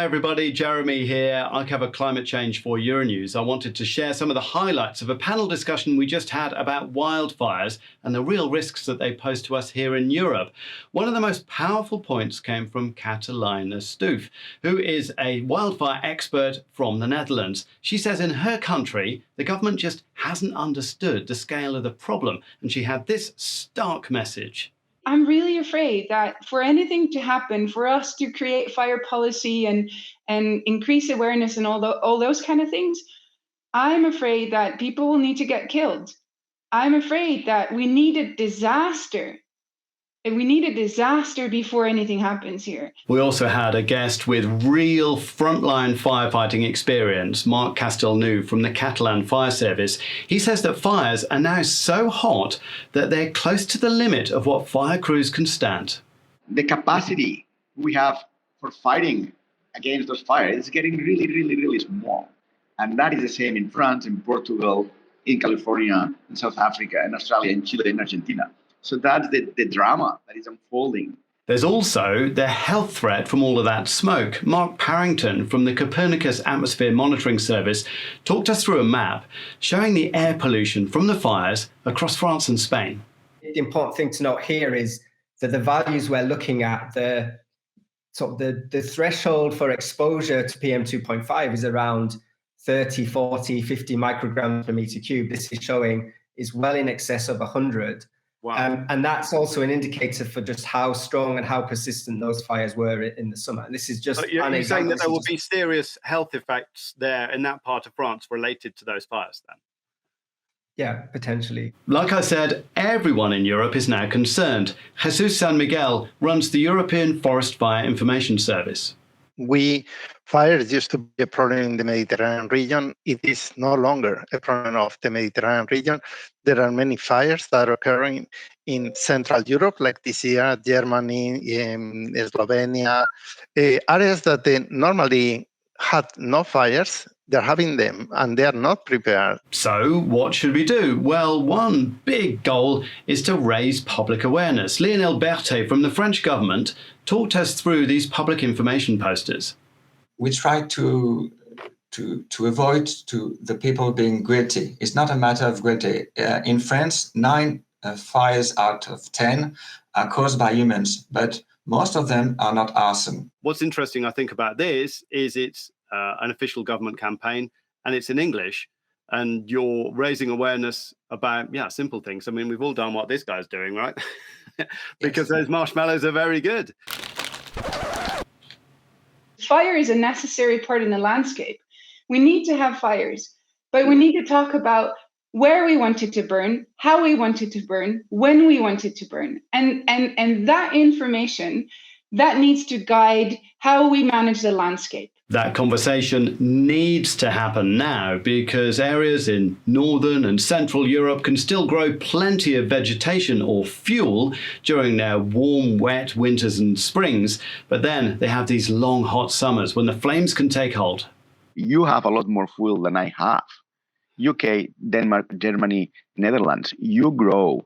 Hi everybody, Jeremy here. I cover climate change for Euronews. I wanted to share some of the highlights of a panel discussion we just had about wildfires and the real risks that they pose to us here in Europe. One of the most powerful points came from Catalina Stoof, who is a wildfire expert from the Netherlands. She says in her country, the government just hasn't understood the scale of the problem, and she had this stark message. I'm really afraid that for anything to happen, for us to create fire policy and increase awareness and all those kind of things, I'm afraid that people will need to get killed. I'm afraid that we need a disaster. And we need a disaster before anything happens here. We also had a guest with real frontline firefighting experience, Marc Castelnou from the Catalan Fire Service. He says that fires are now so hot that they're close to the limit of what fire crews can stand. The capacity we have for fighting against those fires is getting really small. And that is the same in France, in Portugal, in California, in South Africa, in Australia, in Chile, in Argentina. So that's the drama that is unfolding. There's also the health threat from all of that smoke. Mark Parrington from the Copernicus Atmosphere Monitoring Service talked us through a map showing the air pollution from the fires across France and Spain. The important thing to note here is that the values we're looking at, the threshold for exposure to PM2.5 is around 30, 40, 50 micrograms per meter cube. This is showing is well in excess of 100. Wow. And that's also an indicator for just how strong and how persistent those fires were in the summer. And this is just you're saying that there will be serious health effects there in that part of France related to those fires then? Yeah, potentially. Like I said, everyone in Europe is now concerned. Jesus San Miguel runs the European Forest Fire Information Service. Fires used to be a problem in the Mediterranean region. It is no longer a problem of the Mediterranean region. There are many fires that are occurring in Central Europe, like this year, Germany, Slovenia, areas that they normally had no fires. They're having them and they're not prepared. So what should we do? Well, one big goal is to raise public awareness. Lionel Berthet from the French government talked us through these public information posters. We try to avoid the people being guilty. It's not a matter of guilty. In France, 9 fires out of 10 are caused by humans, but most of them are not arson. What's interesting, I think, about this is it's an official government campaign and it's in English, and you're raising awareness about, simple things. I mean, we've all done what this guy's doing, right? Because those marshmallows are very good. Fire is a necessary part in the landscape. We need to have fires, but we need to talk about where we want it to burn, how we want it to burn, when we want it to burn. And that information, that needs to guide how we manage the landscape. That conversation needs to happen now because areas in northern and central Europe can still grow plenty of vegetation or fuel during their warm, wet winters and springs. But then they have these long, hot summers when the flames can take hold. You have a lot more fuel than I have. UK, Denmark, Germany, Netherlands, you grow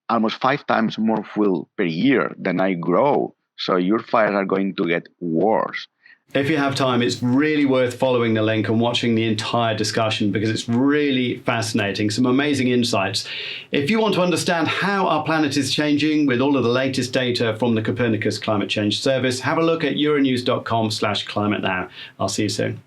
almost 5 times more fuel per year than I grow. So your fires are going to get worse. If you have time, it's really worth following the link and watching the entire discussion because it's really fascinating, some amazing insights. If you want to understand how our planet is changing with all of the latest data from the Copernicus Climate Change Service, have a look at euronews.com/climate now. I'll see you soon.